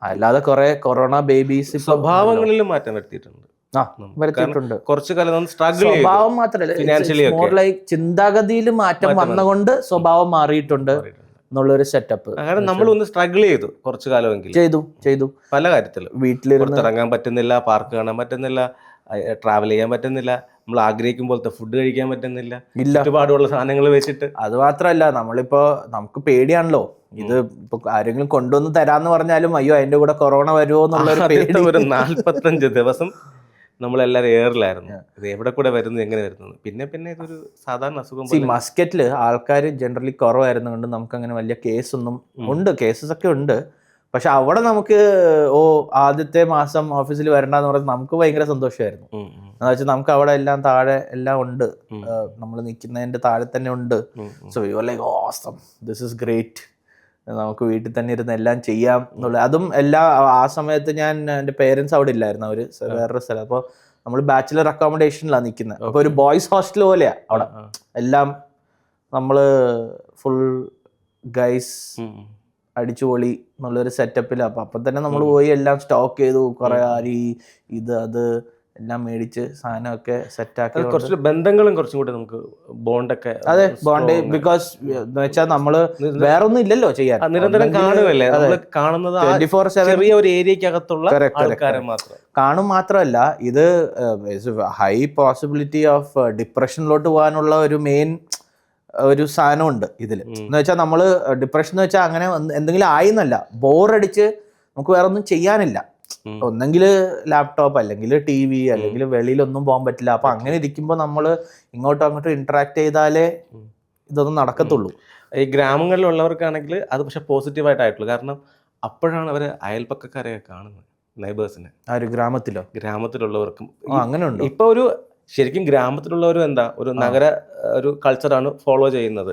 S1: അല്ലാതെ കുറെ കൊറോണ ബേബീസ്
S2: സ്വഭാവങ്ങളിലും മാറ്റം വരുത്തിയിട്ടുണ്ട്. കുറച്ചു കാലം
S1: സ്വഭാവം മാത്രമല്ല, മോർ ലൈക്ക് ചിന്താഗതിയിൽ മാറ്റം വന്നുകൊണ്ട് സ്വഭാവം മാറിയിട്ടുണ്ട് എന്നുള്ളൊരു സെറ്റപ്പ്.
S2: നമ്മൾ ഒന്ന് സ്ട്രഗിൾ ചെയ്തു കുറച്ചു കാലമെങ്കിലും.
S1: ചെയ്തു
S2: പല കാര്യത്തിലും. വീട്ടിലിരുന്ന് ഇറങ്ങാൻ പറ്റുന്നില്ല, പാർക്ക് കാണാൻ പറ്റുന്നില്ല, ട്രാവൽ ചെയ്യാൻ പറ്റുന്നില്ല, നമ്മൾ ആഗ്രഹിക്കും പോലത്തെ ഫുഡ് കഴിക്കാൻ പറ്റുന്നില്ല, ഒരുപാടുള്ള സാധനങ്ങൾ വെച്ചിട്ട്.
S1: അത് മാത്രല്ല, നമുക്ക് പേടിയാണല്ലോ. ഇത് ഇപ്പൊ ആരെങ്കിലും കൊണ്ടുവന്ന് തരാന്ന് പറഞ്ഞാലും അയ്യോ അതിന്റെ കൂടെ കൊറോണ വരുമോ എന്നുള്ളൊരു പേടി.
S2: ഒരു 45 ദിവസം നമ്മളെല്ലാരും എയറിലായിരുന്നു. ഇത് എവിടെ കൂടെ വരുന്നു, എങ്ങനെ വരുന്നത്. പിന്നെ ഇതൊരു സാധാരണ അസുഖം.
S1: മസ്കറ്റില് ആൾക്കാർ ജനറലി കുറവായിരുന്നു കൊണ്ട് നമുക്ക് അങ്ങനെ വലിയ കേസൊന്നും ഉണ്ട്, കേസസ് ഒക്കെ ഉണ്ട്. പക്ഷെ അവിടെ നമുക്ക് ആദ്യത്തെ മാസം ഓഫീസിൽ വരണ്ടെന്ന് പറഞ്ഞാൽ നമുക്ക് ഭയങ്കര സന്തോഷമായിരുന്നു. എന്ന് വെച്ചാൽ നമുക്ക് അവിടെ എല്ലാം താഴെ എല്ലാം ഉണ്ട്, നമ്മൾ നിൽക്കുന്നതിന്റെ താഴെ തന്നെ ഉണ്ട്. So you are like awesome, this is great. നമുക്ക് വീട്ടിൽ തന്നെ ഇരുന്ന് എല്ലാം ചെയ്യാം എന്നുള്ള. അതും ആ സമയത്ത് എൻ്റെ പേരൻസ് അവിടെ ഇല്ലായിരുന്നു, അവര് വേറൊരു സ്ഥലം. അപ്പോൾ നമ്മൾ ബാച്ചിലർ അക്കോമഡേഷനിലാണ് നിൽക്കുന്നത്. അപ്പോൾ ഒരു ബോയ്സ് ഹോസ്റ്റൽ പോലെയാ അവിടെ. എല്ലാം നമ്മള് ഫുൾ ഗൈസ് അടിച്ചുപൊളി എന്നുള്ളൊരു സെറ്റപ്പിൽ. അപ്പം തന്നെ നമ്മൾ പോയി എല്ലാം സ്റ്റോക്ക് ചെയ്തു, കുറെ അരി അത് എല്ലാം മേടിച്ച് സാധനമൊക്കെ സെറ്റാക്കി.
S2: കുറച്ച് ബന്ധങ്ങളും കുറച്ചും കൂടി നമുക്ക് ബോണ്ടൊക്കെ.
S1: അതെ, ബോണ്ട്. ബിക്കോസ് എന്ന് വെച്ചാൽ നമ്മള് വേറെ ഒന്നും ഇല്ലല്ലോ ചെയ്യാൻ,
S2: നിരന്തരം കാണുമല്ലേ. നമ്മൾ കാണുന്നത്
S1: 24/7
S2: ചെറിയ ഒരു ഏരിയക്കകത്തുള്ള ആൾക്കാരെ മാത്രം
S1: കാണും. മാത്രമല്ല ഇത് ഹൈ പോസിബിലിറ്റി ഓഫ് ഡിപ്രഷനിലോട്ട് പോകാനുള്ള ഒരു മെയിൻ ഒരു സാധനമുണ്ട് ഇതിൽ. എന്ന് വെച്ചാൽ നമ്മള് ഡിപ്രഷൻ എന്ന് വെച്ചാൽ അങ്ങനെ എന്തെങ്കിലും ആയിന്നല്ല, ബോറടിച്ച് നമുക്ക് വേറെ ഒന്നും ചെയ്യാനില്ല. ഒന്നെങ്കിൽ ലാപ്ടോപ്പ്, അല്ലെങ്കിൽ TV, അല്ലെങ്കിൽ വെളിയിലൊന്നും പോകാൻ പറ്റില്ല. അപ്പൊ അങ്ങനെ ഇരിക്കുമ്പോൾ നമ്മൾ ഇങ്ങോട്ടും അങ്ങോട്ടും ഇന്ററാക്ട് ചെയ്താലേ ഇതൊന്നും നടക്കത്തുള്ളൂ.
S2: ഈ ഗ്രാമങ്ങളിലുള്ളവർക്കാണെങ്കിൽ അത് പക്ഷെ പോസിറ്റീവായിട്ടായിട്ടുള്ളൂ. കാരണം അപ്പോഴാണ് അവർ അയൽപ്പക്കക്കാരെയൊക്കെ കാണുന്നത്, നെയ്ബേഴ്സിനെ.
S1: ആ ഒരു
S2: ഗ്രാമത്തിലുള്ളവർക്കും
S1: അങ്ങനെ ഉണ്ട്.
S2: ഇപ്പൊ ഒരു ശരിക്കും ഗ്രാമത്തിലുള്ളവരും ഒരു നഗര ഒരു കൾച്ചറാണ് ഫോളോ ചെയ്യുന്നത്.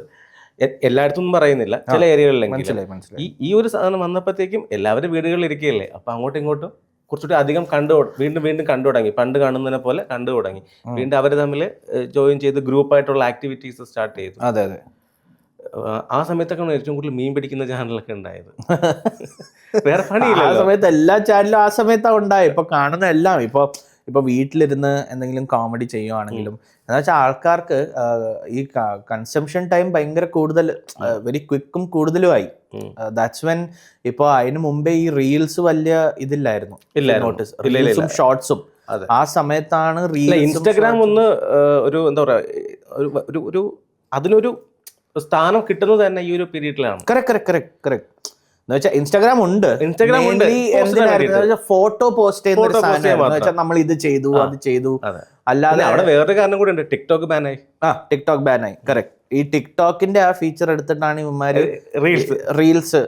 S2: എല്ലായിടത്തും പറയുന്നില്ല, ചില ഏരിയകളിലെങ്കിലും. ഈ ഒരു സാധനം വന്നപ്പോഴത്തേക്കും എല്ലാവരും വീടുകളിൽ ഇരിക്കുകയല്ലേ, അപ്പൊ അങ്ങോട്ടും ഇങ്ങോട്ടും കുറച്ചുകൂടി അധികം വീണ്ടും കണ്ടു തുടങ്ങി. പണ്ട് കാണുന്നതിനെ പോലെ കണ്ടു തുടങ്ങി. വീണ്ടും അവർ തമ്മിൽ ജോയിൻ ചെയ്ത് ഗ്രൂപ്പായിട്ടുള്ള ആക്ടിവിറ്റീസ് സ്റ്റാർട്ട് ചെയ്തു.
S1: അതെ അതെ.
S2: ആ സമയത്തൊക്കെയാണ് ഏറ്റവും കൂടുതൽ മീൻ പിടിക്കുന്ന ചാനലൊക്കെ ഉണ്ടായത്. വേറെ പണിയില്ല.
S1: ആ സമയത്ത് എല്ലാ ചാനലും ആ സമയത്താണ് ഉണ്ടായത്. ഇപ്പൊ കാണുന്ന എല്ലാം ഇപ്പൊ വീട്ടിലിരുന്ന് എന്തെങ്കിലും കോമഡി ചെയ്യുവാണെങ്കിലും എന്താ വെച്ചാൽ ആൾക്കാർക്ക് ഈ കൺസംഷൻ ടൈം ഭയങ്കര കൂടുതൽ, വെരി ക്വിക്കും കൂടുതലുമായി. ദാറ്റ്സ് വെൻ ഇപ്പൊ അതിന് മുമ്പേ ഈ റീൽസ് വലിയ ഇതില്ലായിരുന്നു, റീൽസും ഷോർട്സും. ആ സമയത്താണ്
S2: ഇൻസ്റ്റാഗ്രാം ഒന്ന് ഒരു എന്താ പറയാ ഒരു അതിനൊരു സ്ഥാനം കിട്ടുന്നത് തന്നെ ഈ ഒരു പീരീഡിലാണ്.
S1: കറക്റ്റ്. എന്ന് വെച്ചാൽ ഇൻസ്റ്റാഗ്രാം ഉണ്ട്. ഫോട്ടോ പോസ്റ്റ് ചെയ്യുന്ന നമ്മൾ ഇത് ചെയ്തു അത് ചെയ്തു. അല്ലാതെ
S2: അവിടെ വേറൊരു കാരണം കൂടെ ഉണ്ട്, ടിക്ടോക്ക്
S1: ബാനായി. കറക്റ്റ്. ഈ ടിക്ടോക്കിന്റെ ആ ഫീച്ചർ എടുത്തിട്ടാണ് ഇവന്മാര് റീൽസ്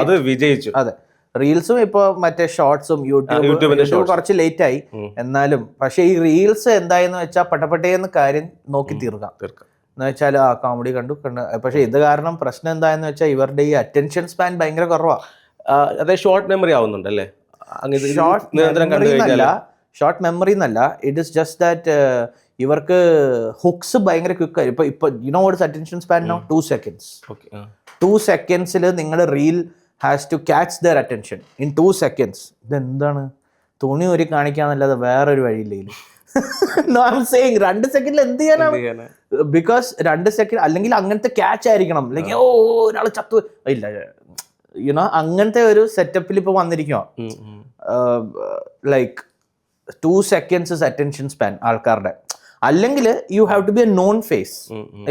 S2: അത് വിജയിച്ചു.
S1: അതെ, റീൽസും ഇപ്പൊ മറ്റേ ഷോർട്സും യൂട്യൂബിന്റെ കുറച്ച് ലേറ്റ് ആയി എന്നാലും. പക്ഷെ ഈ റീൽസ് എന്തായെന്ന് വെച്ചാൽ പട്ടപ്പട്ടേന്ന് കാര്യം നോക്കി തീർക്കാം. എന്ന് വെച്ചാൽ ആ കോമഡി കണ്ടു. പക്ഷെ ഇത് കാരണം പ്രശ്നം എന്തായെന്ന് വെച്ചാൽ ഇവരുടെ ഈ അറ്റൻഷൻ സ്പാൻ ഭയങ്കര കുറവാ.
S2: അതെ, ഷോർട്ട് മെമ്മറി ആവുന്നുണ്ടല്ലേ.
S1: ഷോർട്ട് മെമ്മറി എന്നല്ല, ഇറ്റ് ഇസ് ജസ്റ്റ് ദാറ്റ് ഇവർക്ക് ഹുക്സ് ഭയങ്കര ക്വിക്കായി. ഇപ്പൊ you know what's attention span now? 2 seconds. 2 seconds നിങ്ങളുടെ reel has to catch their attention in 2 seconds. ഇതെന്താണ് തുണി ഒരു കാണിക്കാന്നല്ലാതെ വേറൊരു വഴിയില്ല. No, I'm saying 2 സെക്കൻഡിൽ എന്ത് ചെയ്യാനാണ്? ബിക്കോസ് 2 സെക്കൻഡ് അല്ലെങ്കിൽ അങ്ങനത്തെ ക്യാച്ച് ആയിരിക്കണം. അല്ലെങ്കിൽ ഒരാൾ ചത്തു ഇല്ല, യുനോ അങ്ങനത്തെ ഒരു സെറ്റപ്പിൽ ഇപ്പൊ വന്നിരിക്കുക. ലൈക്ക് 2 seconds അറ്റൻഷൻ സ്പാൻ ആൾക്കാരുടെ. അല്ലെങ്കിൽ you have to be a known face.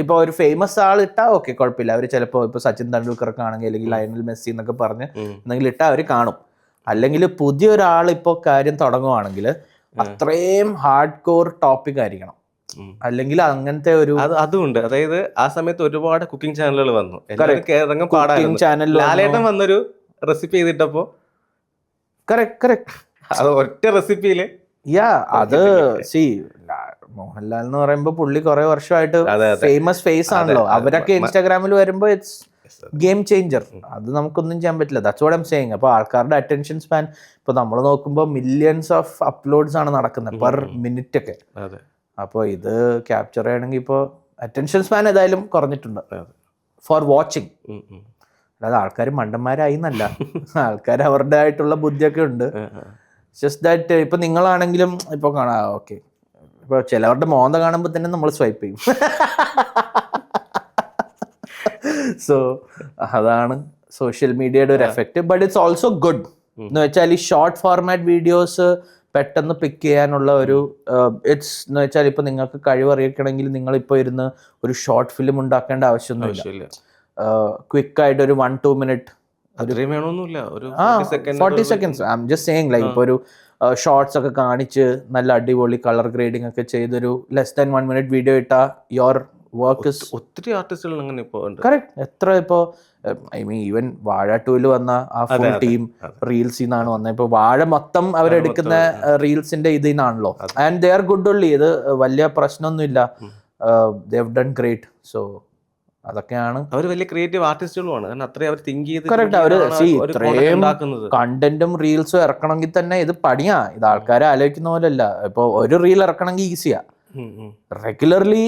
S1: ഇപ്പൊ ഒരു ഫേമസ് ആൾ ഇട്ടാ ഓക്കെ, കുഴപ്പമില്ല. അവർ ചിലപ്പോ ഇപ്പൊ സച്ചിൻ തെണ്ടുൽക്കർക്ക് ആണെങ്കിൽ അല്ലെങ്കിൽ ലയണൽ മെസ്സി എന്നൊക്കെ പറഞ്ഞ് എന്തെങ്കിലും ഇട്ടാ അവർ കാണും. അല്ലെങ്കിൽ പുതിയൊരാൾ ഇപ്പൊ കാര്യം തുടങ്ങുവാണെങ്കിൽ അത്രയും ഹാർഡ് കോർ ടോപ്പിക് ആയിരിക്കണം. അല്ലെങ്കിൽ അങ്ങനത്തെ ഒരു
S2: അതുണ്ട്. അതായത് ആ സമയത്ത് ഒരുപാട് കുക്കിംഗ് ചാനലുകൾ വന്നു. ലാലേട്ടൻ വന്നൊരു റെസിപ്പി ചെയ്തിട്ടപ്പോ അത് ഒറ്റ റെസിപ്പിയില്
S1: അത് മോഹൻലാൽ എന്ന് പറയുമ്പോ പുള്ളി കുറെ വർഷമായിട്ട് ഫേമസ് ഫേസ് ആണല്ലോ. അവരൊക്കെ ഇൻസ്റ്റാഗ്രാമിൽ വരുമ്പോ ഇറ്റ്സ് ഗെയിം ചേഞ്ചർ. അത് നമുക്കൊന്നും ചെയ്യാൻ പറ്റില്ല. That's what I am saying. അപ്പോൾ ആൾക്കാരുടെ അറ്റൻഷൻ സ്പാൻ ഇപ്പൊ നമ്മൾ നോക്കുമ്പോൾ മില്യൺസ് ഓഫ് അപ്ലോഡ്സ് ആണ് നടക്കുന്നത് പെർ മിനിറ്റ് ഒക്കെ. അപ്പോൾ ഇത് ക്യാപ്ചർ ചെയ്യണമെങ്കിൽ ഇപ്പോൾ അറ്റൻഷൻ സ്പാൻ ഏതായാലും കുറഞ്ഞിട്ടുണ്ട് ഫോർ വാച്ചിങ്. അല്ലാതെ ആൾക്കാർ മണ്ടന്മാരായി എന്നല്ല, ആൾക്കാർ അവരുടെ ആയിട്ടുള്ള ബുദ്ധിയൊക്കെ ഉണ്ട്. ജസ്റ്റ് ദാറ്റ് ഇപ്പൊ നിങ്ങളാണെങ്കിലും ഇപ്പൊ കാണാം, ഓക്കെ, ഇപ്പൊ ചിലവരുടെ മോന്ത കാണുമ്പോൾ തന്നെ നമ്മൾ സ്വൈപ്പ് ചെയ്യും. സോ അതാണ് സോഷ്യൽ മീഡിയയുടെ ഒരു effect. But it's also good. എന്ന് വെച്ചാൽ ഈ ഷോർട്ട് ഫോർമാറ്റ് വീഡിയോസ് പെട്ടെന്ന് പിക്ക് ചെയ്യാനുള്ള ഒരു ഇറ്റ്സ് എന്ന് വെച്ചാൽ ഇപ്പൊ നിങ്ങൾക്ക് കഴിവറിയിക്കണമെങ്കിൽ നിങ്ങളിപ്പോൾ ഇരുന്ന് ഒരു ഷോർട്ട് ഫിലിം ഉണ്ടാക്കേണ്ട ആവശ്യമൊന്നുമില്ല. ക്വിക്കായിട്ട് ഒരു 1-2 minute 40 seconds I am just saying. Like ഇപ്പോൾ ഒരു ഷോർട്സ് ഒക്കെ കാണിച്ച് നല്ല അടിപൊളി കളർ ഗ്രേഡിംഗ് ഒക്കെ ചെയ്തൊരു ലെസ് ദാൻ 1 minute വീഡിയോ ഇട്ടാ യുവർ വർക്ക് ഇസ്.
S2: ഒത്തിരി ആർട്ടിസ്റ്റുകൾ അങ്ങനെ ഇപ്പോൾ ഉണ്ട്.
S1: കറക്റ്റ്. എത്ര ഇപ്പോൾ ഐ മീൻ ഈവൻ വാഴ 2 വന്ന ആ ഫുൾ ടീം റീൽസിൽ നിന്നാണ് വന്നത്. ഇപ്പൊ വാഴ മൊത്തം അവരെടുക്കുന്ന റീൽസിന്റെ ഇതിൽ നിന്നാണല്ലോ. And they are good only. ഇത് വലിയ പ്രശ്നമൊന്നുമില്ല. They have done great. So അതൊക്കെയാണ്.
S2: അവർ വലിയ ക്രിയേറ്റീവ് ആർട്ടിസ്റ്റുകളുമാണ്. കാരണം അത്രയും അവർ തിങ്ക് ചെയ്ത്
S1: കറക്റ്റ്. അവര് ഇത്രയും കണ്ടന്റും റീൽസും ഇറക്കണമെങ്കിൽ തന്നെ ഇത് പണിയാ. ഇത് ആൾക്കാരെ ആലോചിക്കുന്ന പോലെയല്ല. ഇപ്പൊ ഒരു റീൽ ഇറക്കണമെങ്കിൽ ഈസിയാ. റെഗുലർലി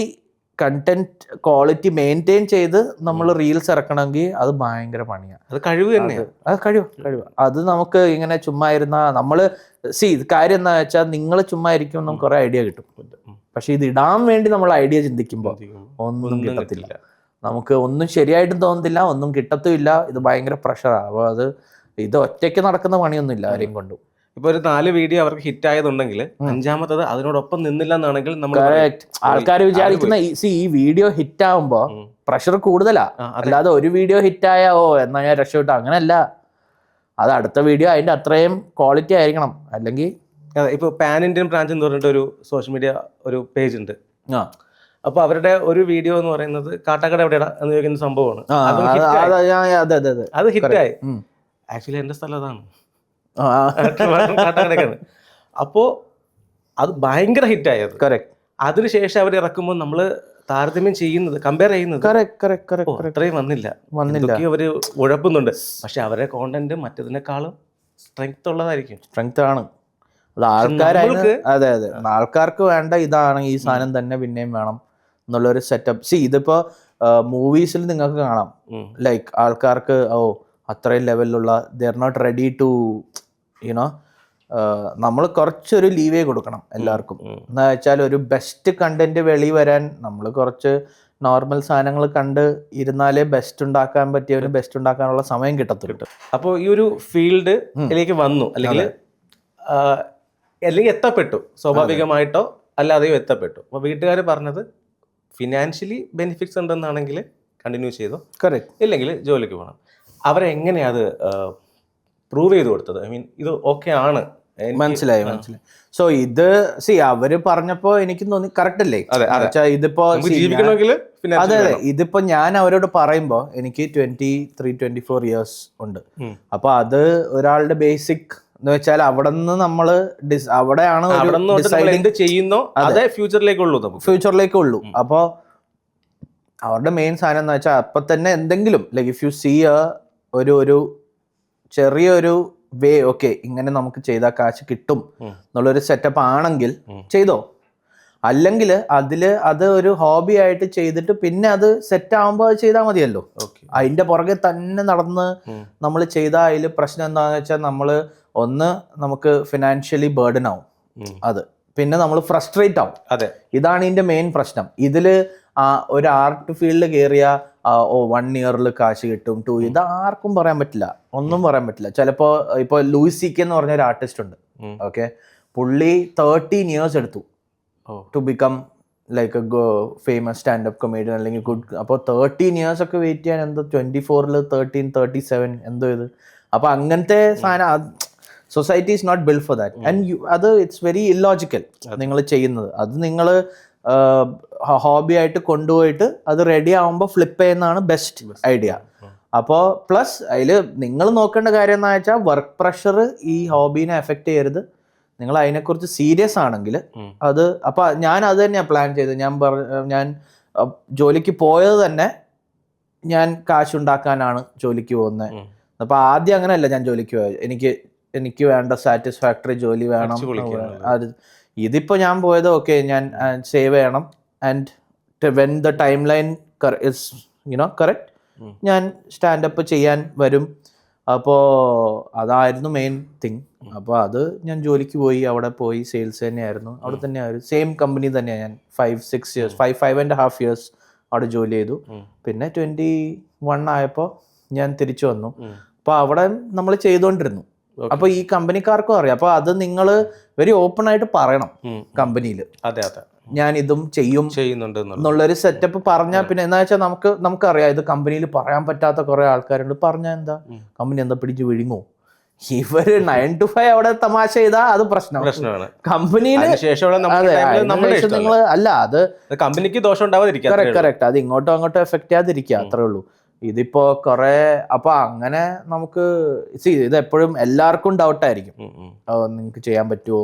S1: കണ്ടന്റ് ക്വാളിറ്റി മെയിൻറ്റെയിൻ ചെയ്ത് നമ്മൾ റീൽസ് ഇറക്കണമെങ്കിൽ അത് ഭയങ്കര പണിയാണ്.
S2: അത് കഴിവ് തന്നെയാണ്.
S1: അത് കഴിവ്. അത് നമുക്ക് ഇങ്ങനെ ചുമ്മാ ഇരുന്ന നമ്മള് കാര്യം എന്താ വെച്ചാൽ നിങ്ങൾ ചുമ്മാ ഇരിക്കുമ്പോൾ നമുക്ക് കുറെ ഐഡിയ കിട്ടും. പക്ഷെ ഇത് ഇടാൻ വേണ്ടി നമ്മൾ ഐഡിയ ചിന്തിക്കുമ്പോൾ ഒന്നും കിട്ടത്തില്ല. നമുക്ക് ഒന്നും ശരിയായിട്ടും തോന്നുന്നില്ല, ഒന്നും കിട്ടത്തുമില്ല. ഇത് ഭയങ്കര പ്രഷറാണ്. അപ്പോൾ ഇത് ഒറ്റയ്ക്ക് നടക്കുന്ന പണിയൊന്നുമില്ല ആരെയും കൊണ്ടും.
S2: ഇപ്പൊ ഒരു 4 വീഡിയോ അവർക്ക് ഹിറ്റ് ആയതുണ്ടെങ്കിൽ 5ാമത്തത് അതിനോടൊപ്പം നിന്നില്ല എന്നാണെങ്കിൽ
S1: ആൾക്കാർ വിചാരിക്കുന്ന ഈ വീഡിയോ ഹിറ്റ് ആവുമ്പോ പ്രഷർ കൂടുതലാ. അല്ലാതെ ഒരു വീഡിയോ ഹിറ്റ് ആയാ എന്നാ ഞാൻ രക്ഷപ്പെട്ടു, അങ്ങനെയല്ല. അത് അടുത്ത വീഡിയോ അതിന്റെ അത്രയും ക്വാളിറ്റി ആയിരിക്കണം. അല്ലെങ്കിൽ
S2: ഇപ്പൊ പാൻ ഇന്ത്യൻ ബ്രാഞ്ച് എന്ന് പറഞ്ഞിട്ട് ഒരു സോഷ്യൽ മീഡിയ ഒരു പേജ് ഉണ്ട്. അപ്പൊ അവരുടെ ഒരു വീഡിയോ എന്ന് പറയുന്നത് കാട്ടാക്കട എവിടെയാ എന്ന് ചോദിക്കുന്ന സംഭവമാണ്. അത് ഹിറ്റായി. ആക്ച്വലി എന്റെ സ്ഥലം അതാണ്, കാട്ടാക്കടക്കാണ്. അപ്പോ അത് ഭയങ്കര ഹിറ്റായത്.
S1: കറക്റ്റ്.
S2: അതിനുശേഷം അവർ ഇറക്കുമ്പോൾ നമ്മള് താരതമ്യം ചെയ്യുന്നത്, കമ്പയർ ചെയ്യുന്നത് അത്രയും വന്നില്ല. അവര് ഉഴപ്പുന്നുണ്ട്. പക്ഷെ അവരുടെ കോണ്ടന്റ് മറ്റതിനേക്കാളും സ്ട്രെങ്ത് ഉള്ളതായിരിക്കും.
S1: സ്ട്രെങ്ത് ആണ്. അത് ആൾക്കാർക്ക് അതെ ആൾക്കാർക്ക് വേണ്ട ഇതാണ്, ഈ സാധനം തന്നെ പിന്നെയും വേണം എന്നുള്ളൊരു സെറ്റപ്പ്. ഇതിപ്പോ മൂവീസിൽ നിങ്ങൾക്ക് കാണാം, ലൈക്ക് ആൾക്കാർക്ക് അത്രയും ലെവലിലുള്ള they are not ready to you know, നമ്മൾ കുറച്ചൊരു ലീവേ കൊടുക്കണം എല്ലാവർക്കും. എന്ന് വെച്ചാൽ ഒരു ബെസ്റ്റ് കണ്ടന്റ് വെളി വരാൻ നമ്മൾ കുറച്ച് നോർമൽ സാധനങ്ങൾ കണ്ട് ഇരുന്നാലേ ബെസ്റ്റ് ഉണ്ടാക്കാൻ പറ്റിയവന് ബെസ്റ്റ് ഉണ്ടാക്കാനുള്ള സമയം കിട്ടത്തുള്ളൂ.
S2: അപ്പോൾ ഈ ഒരു ഫീൽഡിലേക്ക് വന്നു, അല്ലെങ്കിൽ എത്തപ്പെട്ടു, സ്വാഭാവികമായിട്ടോ അല്ലാതെയോ എത്തപ്പെട്ടു. അപ്പോൾ വീട്ടുകാർ പറഞ്ഞത് ഫിനാൻഷ്യലി ബെനിഫിറ്റ്സ് ഉണ്ടെന്നാണെങ്കിൽ കണ്ടിന്യൂ ചെയ്തോ,
S1: കറക്റ്റ്,
S2: ഇല്ലെങ്കിൽ ജോലിക്ക് പോകണം. അവരെങ്ങനെയാ അത് പ്രൂവ് ചെയ്ത് കൊടുത്തത്? ഐ മീൻ ഇത് ഓക്കെ ആണ്.
S1: മനസ്സിലായി. സോ ഇത് അവര് പറഞ്ഞപ്പോ എനിക്ക് തോന്നി കറക്റ്റ് അല്ലേ. ഇതിപ്പോ അതെ ഇതിപ്പോ ഞാൻ അവരോട് പറയുമ്പോ എനിക്ക് 23-24 ഇയേഴ്സ് ഉണ്ട്. അപ്പൊ അത് ഒരാളുടെ ബേസിക് എന്ന് വെച്ചാൽ അവിടെ നിന്ന് നമ്മള് അവിടെയാണ്
S2: ചെയ്യുന്നോ അതേ
S1: ഫ്യൂച്ചറിലേക്കുള്ളൂ. അപ്പോ അവരുടെ മെയിൻ സാധനം എന്ന് വെച്ചാൽ അപ്പൊ തന്നെ എന്തെങ്കിലും ലൈക്ക് ഇഫ് യു സീ ഒരു ചെറിയൊരു വേ, ഓക്കെ ഇങ്ങനെ നമുക്ക് ചെയ്താൽ കാശ് കിട്ടും എന്നുള്ളൊരു സെറ്റപ്പ് ആണെങ്കിൽ ചെയ്തോ. അല്ലെങ്കിൽ അത് ഒരു ഹോബി ആയിട്ട് ചെയ്തിട്ട് പിന്നെ അത് സെറ്റ് ആവുമ്പോൾ അത് ചെയ്താൽ മതിയല്ലോ. അതിന്റെ പുറകെ തന്നെ നടന്ന് നമ്മൾ ചെയ്താൽ അതിൽ പ്രശ്നം എന്താണെന്ന് വെച്ചാൽ നമുക്ക് ഫിനാൻഷ്യലി ബേർഡൻ ആവും. അത് പിന്നെ നമ്മൾ ഫ്രസ്ട്രേറ്റ് ആവും. ഇതാണ് ഇതിന്റെ മെയിൻ പ്രശ്നം. ഇതില് ഒരു ആർട്ട് ഫീൽഡ് കയറിയ 1 ഇയറിൽ കാശ് കിട്ടും, 2 ഇത് ആർക്കും പറയാൻ പറ്റില്ല, ഒന്നും പറയാൻ പറ്റില്ല. ചിലപ്പോ ഇപ്പൊ ലൂയിസ് CK എന്ന് പറഞ്ഞ ഒരു ആർട്ടിസ്റ്റ് ഉണ്ട്. ഓക്കെ, പുള്ളി 13 ഇയേഴ്സ് എടുത്തു to become like a famous standup comedian അല്ലെങ്കിൽ ഗുഡ്. അപ്പോൾ 13 ഇയേഴ്സ് ഒക്കെ വെയിറ്റ് ചെയ്യാൻ എന്തോ 24ൽ 13, 37 എന്തോ ഇത്. അപ്പൊ അങ്ങനത്തെ സാധനം society is not build for that. And അത് ഇറ്റ്സ് വെരി ഇല്ലോജിക്കൽ നിങ്ങൾ ചെയ്യുന്നത്. അത് നിങ്ങൾ ഹോബി ആയിട്ട് കൊണ്ടുപോയിട്ട് അത് റെഡി ആവുമ്പോൾ ഫ്ലിപ്പ് ചെയ്യുന്നതാണ് ബെസ്റ്റ് ഐഡിയ. അപ്പോൾ പ്ലസ് അതിൽ നിങ്ങൾ നോക്കേണ്ട കാര്യം എന്ന് വെച്ചാൽ വർക്ക് പ്രഷർ ഈ ഹോബീനെ എഫക്റ്റ് ചെയ്യരുത്. നിങ്ങൾ അതിനെക്കുറിച്ച് സീരിയസ് ആണെങ്കിൽ അത് അപ്പൊ ഞാൻ അത് തന്നെയാണ് പ്ലാൻ ചെയ്തത്. ഞാൻ ജോലിക്ക് പോയത് തന്നെ ഞാൻ കാശുണ്ടാക്കാനാണ് ജോലിക്ക് പോകുന്നത്. അപ്പൊ ആദ്യം അങ്ങനെയല്ല ഞാൻ ജോലിക്ക് പോയത്. എനിക്ക് വേണ്ട സാറ്റിസ്ഫാക്ടറി ജോലി വേണം. അത് ഇതിപ്പോ ഞാൻ പോയത് ഓക്കെ ഞാൻ സേവ് ചെയ്യണം and when the time line is correct ഞാൻ സ്റ്റാൻഡപ്പ് ചെയ്യാൻ വരും. അപ്പോൾ അതായിരുന്നു മെയിൻ തിങ്. അപ്പോൾ അത് ഞാൻ ജോലിക്ക് പോയി, അവിടെ പോയി സെയിൽസ് തന്നെയായിരുന്നു. അവിടെ തന്നെയായിരുന്നു, സെയിം കമ്പനി തന്നെയാണ്. ഞാൻ 5-6 ഇയേഴ്സ് 5.5 ഇയേഴ്സ് അവിടെ ജോലി ചെയ്തു. പിന്നെ 21 ആയപ്പോൾ ഞാൻ തിരിച്ചു വന്നു. അപ്പോൾ അവിടെ നമ്മൾ ചെയ്തുകൊണ്ടിരുന്നു. അപ്പൊ ഈ കമ്പനിക്കാർക്കും അറിയാം. അപ്പൊ അത് നിങ്ങൾ വെരി ഓപ്പൺ ആയിട്ട് പറയണം കമ്പനിയിൽ, ഞാൻ ഇതും ചെയ്യുന്നുണ്ട് എന്നുള്ളൊരു സെറ്റപ്പ് പറഞ്ഞാൽ പിന്നെ എന്താ വെച്ചാൽ നമുക്കറിയാം ഇത് കമ്പനിയിൽ പറയാൻ പറ്റാത്ത കുറെ ആൾക്കാരുണ്ട്. പറഞ്ഞാൽ എന്താ കമ്പനി എന്താ പിടിച്ച് വിഴുങ്ങോ? ഇവര് 9 to 5 അവിടെ തമാശ ചെയ്താ അത് പ്രശ്നമാണ്. കമ്പനിയിൽ നിങ്ങൾ അല്ല അത്
S2: കമ്പനിക്ക് ദോഷം ഉണ്ടാവാതിരിക്കുക.
S1: കറക്റ്റ്. അത് ഇങ്ങോട്ടോ അങ്ങോട്ടോ എഫക്ട് ചെയ്യാതിരിക്കുക, അത്രേ ഉള്ളൂ. ഇതിപ്പോ കുറെ അപ്പൊ അങ്ങനെ നമുക്ക് ഇത് എപ്പോഴും എല്ലാവർക്കും ഡൗട്ടായിരിക്കും, നിങ്ങൾക്ക് ചെയ്യാൻ പറ്റുമോ,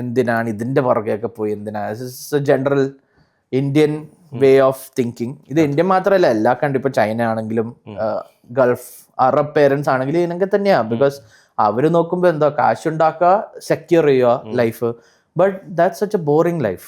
S1: എന്തിനാണ് ഇതിന്റെ പുറകെയൊക്കെ പോയി, എന്തിനാ general Indian way of thinking. ഇത് ഇന്ത്യ മാത്രമല്ല, എല്ലാ കൺട്രി, ഇപ്പൊ ചൈന ആണെങ്കിലും ഗൾഫ് അറബ് പേരൻസ് ആണെങ്കിലും ഇതിനൊക്കെ തന്നെയാ. ബിക്കോസ് അവര് നോക്കുമ്പോ എന്താ, കാശുണ്ടാക്കുക, സെക്യൂർ ചെയ്യുക life. But that's such A boring life.